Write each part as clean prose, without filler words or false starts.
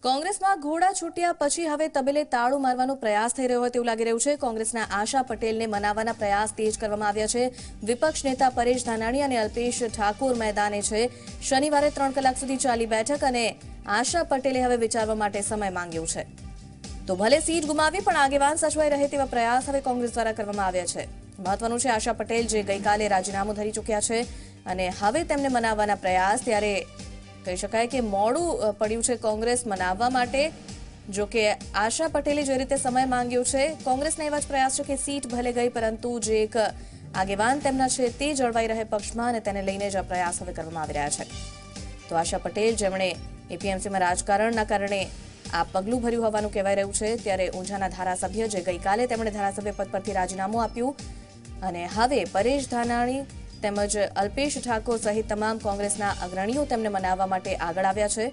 કોંગ્રેસમાં ઘોડા છૂટ્યા પછી હવે તબેલે તાળું મારવાનો પ્રયાસ થઈ રહ્યો હોય તેવું લાગી રહ્યું છે। કોંગ્રેસના આશા પટેલને મનાવવાના પ્રયાસ તેજ કરવામાં આવ્યા છે। વિપક્ષ નેતા પરેશ ધાનાણી અને અલ્પેશ ઠાકોર મેદાને છે। શનિવારે 3 કલાક સુધી ચાલી બેઠક અને આશા પટેલે હવે વિચારવા માટે સમય માંગ્યો છે। તો ભલે સીટ ગુમાવી પણ આગેવાન સચવાઈ રહે તેવા પ્રયાસ હવે કોંગ્રેસ દ્વારા કરવામાં આવ્યા છે। મહત્વનું છે આશા પટેલ જે ગઈકાલે રાજીનામું ધરી ચૂક્યા છે અને હવે તેમને મનાવવાના પ્રયાસ, ત્યારે કહી શકાય કે મોડું પડ્યું છે કોંગ્રેસ મનાવવા માટે। જો કે આશા પટેલે જે રીતે સમય માંગ્યો છે, કોંગ્રેસના એવા જ પ્રયાસ છે કે સીટ ભલે ગઈ પરંતુ જે એક આગેવાન તેમના છે તે જળવાઈ રહે પક્ષમાં અને તેને લઈને જ આ પ્રયાસ હવે કરવામાં આવી રહ્યા છે। તો આશા પટેલ જેમણે એપીએમસીમાં રાજકારણના કારણે આ પગલું ભર્યું હોવાનું કહેવાય રહ્યું છે, ત્યારે ઊંઝાના ધારાસભ્ય જે ગઈકાલે તેમણે ધારાસભ્ય પદ પરથી રાજીનામું આપ્યું અને હવે પરેશ ધાનાણી તેમજ અલ્પેશ ઠાકોર સહિત તમામ કોંગ્રેસના અગ્રણીઓ તેમને મનાવવા માટે આગળ આવ્યા છે।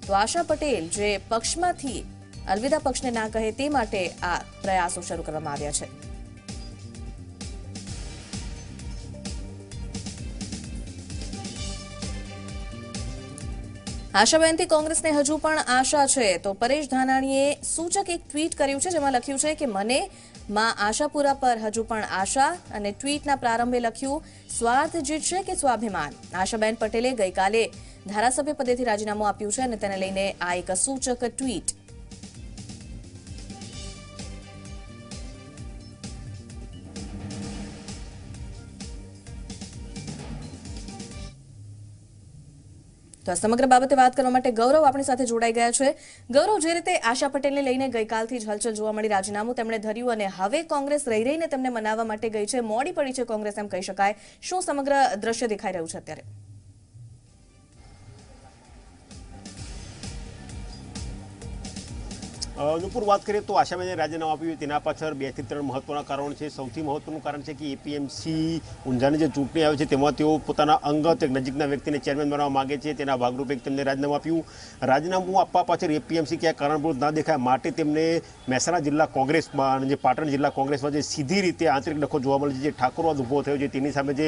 તો આશા પટેલ જે પક્ષમાંથી અલવિદા પક્ષને ના કહે તે માટે આ પ્રયાસો શરૂ કરવામાં આવ્યા છે। આશાબેનથી કોંગ્રેસને હજુ પણ આશા છે। તો પરેશ ધાનાણીએ સૂચક એક ટ્વીટ કર્યું છે જેમાં લખ્યું છે કે મને માં આશાપુરા પર હજુ પણ આશા, અને ટ્વીટના પ્રારંભે લખ્યું સ્વાર્થ જીતશે કે સ્વાભિમાન। આશાબેન પટેલે ગઈકાલે ધારાસભ્ય પદેથી રાજીનામું આપ્યું છે અને તેને લઈને આ એક સૂચક ટ્વીટ। તો આ સમગ્ર બાબતે વાત કરવા માટે ગૌરવ આપણી સાથે જોડાઈ ગયા છે। ગૌરવ, જે રીતે આશા પટેલને લઈને ગઈકાલથી જ હલચલ જોવા મળી, રાજીનામું તેમણે ધર્યું અને હવે કોંગ્રેસ રહી રહીને તેમને મનાવવા માટે ગઈ છે, મોડી પડી છે કોંગ્રેસ એમ કહી શકાય। શું સમગ્ર દ્રશ્ય દેખાઈ રહ્યું છે અત્યારે? નુપુર, વાત કરીએ તો આશાબેને રાજીનામું આપ્યું તેના પાછળ 2 થી 3 મહત્વના કારણો છે। સૌથી મહત્વનું કારણ છે કે એપીએમસી ઊંઝાની જે ચૂંટણી આવે છે તેમાં તેઓ પોતાના અંગત એક નજીકના વ્યક્તિને ચેરમેન બનાવવા માગે છે, તેના ભાગરૂપે તેમને રાજીનામું આપ્યું। રાજીનામું આપવા પાછળ એપીએમસી ક્યાંક કારણભૂત ના દેખાય માટે તેમને મહેસાણા જિલ્લા કોંગ્રેસમાં અને જે પાટણ જિલ્લા કોંગ્રેસમાં જે સીધી રીતે આંતરિક ડખો જોવા મળે છે, જે ઠાકોરવાદ ઊભો થયો છે, તેની સામે જે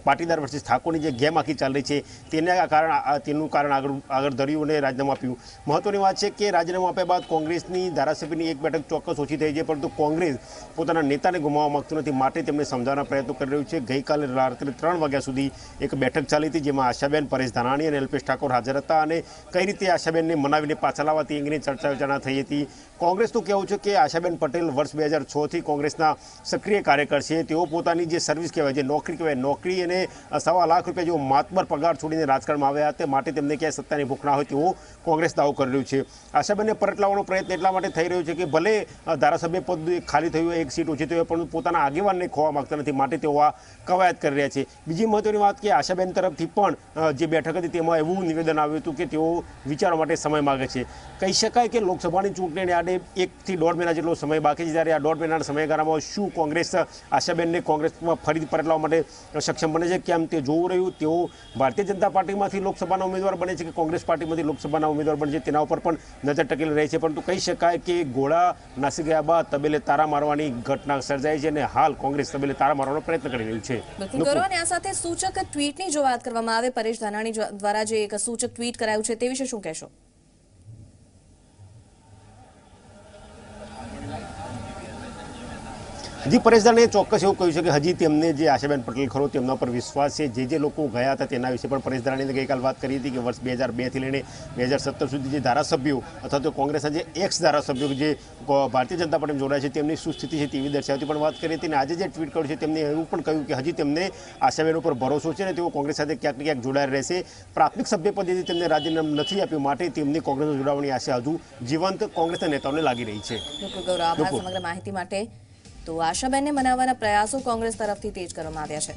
પાટીદાર વર્સિસ ઠાકોરની જે ગેમ આખી ચાલી રહી છે તેનું કારણ આગળ ધર્યું અને રાજીનામું આપ્યું। મહત્વની વાત છે કે રાજીનામું આપ્યા બાદ કોંગ્રેસની ધારાસભ્યની એક બેઠક ચોક્કસ ઓછી થઈ છે, પરંતુ કોંગ્રેસ પોતાના નેતાને ગુમાવવા માંગતું નથી માટે તેમને સમજાવવાના પ્રયત્નો કરી રહ્યું છે। ગઈકાલે રાત્રે 3 વાગ્યા સુધી એક બેઠક ચાલી હતી જેમાં આશાબેન, પરેશ ધાનાણી અને અલ્પેશ ઠાકોર હાજર હતા અને કઈ રીતે આશાબેનને મનાવીને પાછા લાવવા તે અંગેની ચર્ચા વિચારણા થઈ હતી। કોંગ્રેસનું કહેવું છે કે આશાબેન પટેલ વર્ષ 2006થી કોંગ્રેસના સક્રિય કાર્યકર છે। તેઓ પોતાની જે સર્વિસ કહેવાય, જે નોકરી કહેવાય, નોકરી અને ₹1.25 લાખ જેવો માતબર પગાર છોડીને રાજકારણમાં આવ્યા હતા માટે તેમને ક્યાંય સત્તાની ભૂખ ના હોય તેવો કોંગ્રેસ દાવો કરી રહ્યું છે। આશાબેનને પરત લાવવાનો પ્રયત્ન એટલા માટે થઈ રહ્યું છે કે ભલે ધારાસભ્ય પદ ખાલી થયું હોય, એક સીટ ઓછી થઈ હોય, પણ પોતાના આગેવાનને ખોવા માંગતા નથી માટે તેઓ આ કવાયત કરી રહ્યા છે। બીજી મહત્વની વાત કે આશાબેન તરફથી પણ જે બેઠક હતી તેમાં એવું નિવેદન આવ્યું હતું કે તેઓ વિચારવા માટે સમય માગે છે। કહી શકાય કે લોકસભાની ચૂંટણીને આડે 1 થી 1.5 મહિના જેટલો સમય બાકી છે, ત્યારે આ 1.5 મહિનાના સમયગાળામાં શું કોંગ્રેસ આશાબેનને કોંગ્રેસમાં ફરીથી પરત લાવવા માટે સક્ષમ બને છે કેમ તે જોવું રહ્યું। તેઓ ભારતીય જનતા પાર્ટીમાંથી લોકસભાના ઉમેદવાર બને છે કે કોંગ્રેસ પાર્ટીમાંથી લોકસભાના ઉમેદવાર બને છે તેના ઉપર પણ નજર ટકેલી રહી છે, પરંતુ કહી શકાય કે ઘોડા નાસી ગયા બાદ તબેલે તારા મારવાની ઘટના સર્જાઈ છે અને હાલ કોંગ્રેસ તબેલે તારા મારવાનો પ્રયત્ન કરી રહ્યું છે। બિલકુલ ગૌરવ, અને આ સાથે સૂચક ટ્વીટની જો વાત કરવામાં આવે, પરેશ ધાનાણી દ્વારા જે એક સૂચક ટ્વીટ કરાયું છે તે વિશે શું કહેશો? હજી પરેશ ધાનાણીએ ચોક્કસ એવું કહ્યું છે કે હજી તેમને જે આશાબેન પટેલ ખરો તેમના પર વિશ્વાસ છે। જે લોકો ગયા હતા તેના વિશે પણ પરેશ ધાનાણીએ ગઈકાલ વાત કરી હતી કે વર્ષ 2002થી લઈને 2017 સુધી જે ધારાસભ્યો અથવા તો કોંગ્રેસના જે એક્સ ધારાસભ્યો જે ભારતીય જનતા પાર્ટીમાં જોડાયા છે તેમની શું સ્થિતિ છે તેવી દર્શાવતી પણ વાત કરી હતી અને આજે જે ટ્વીટ કર્યું છે તેમને એવું પણ કહ્યું કે હજી તેમને આશાબેન ઉપર ભરોસો છે અને તેઓ કોંગ્રેસ સાથે ક્યાંક ને ક્યાંક જોડાયેલા રહેશે। પ્રાથમિક સભ્યપદેથી તેમને રાજીનામું નથી આપ્યું માટે તેમની કોંગ્રેસમાં જોડાવાની આશા હજુ જીવંત કોંગ્રેસના નેતાઓને લાગી રહી છે। બિલકુલ ગૌરવ, આભાર સમગ્ર માહિતી માટે। તો આશાબેનને મનાવવાના પ્રયાસો કોંગ્રેસ તરફથી તેજ કરવામાં આવ્યા છે।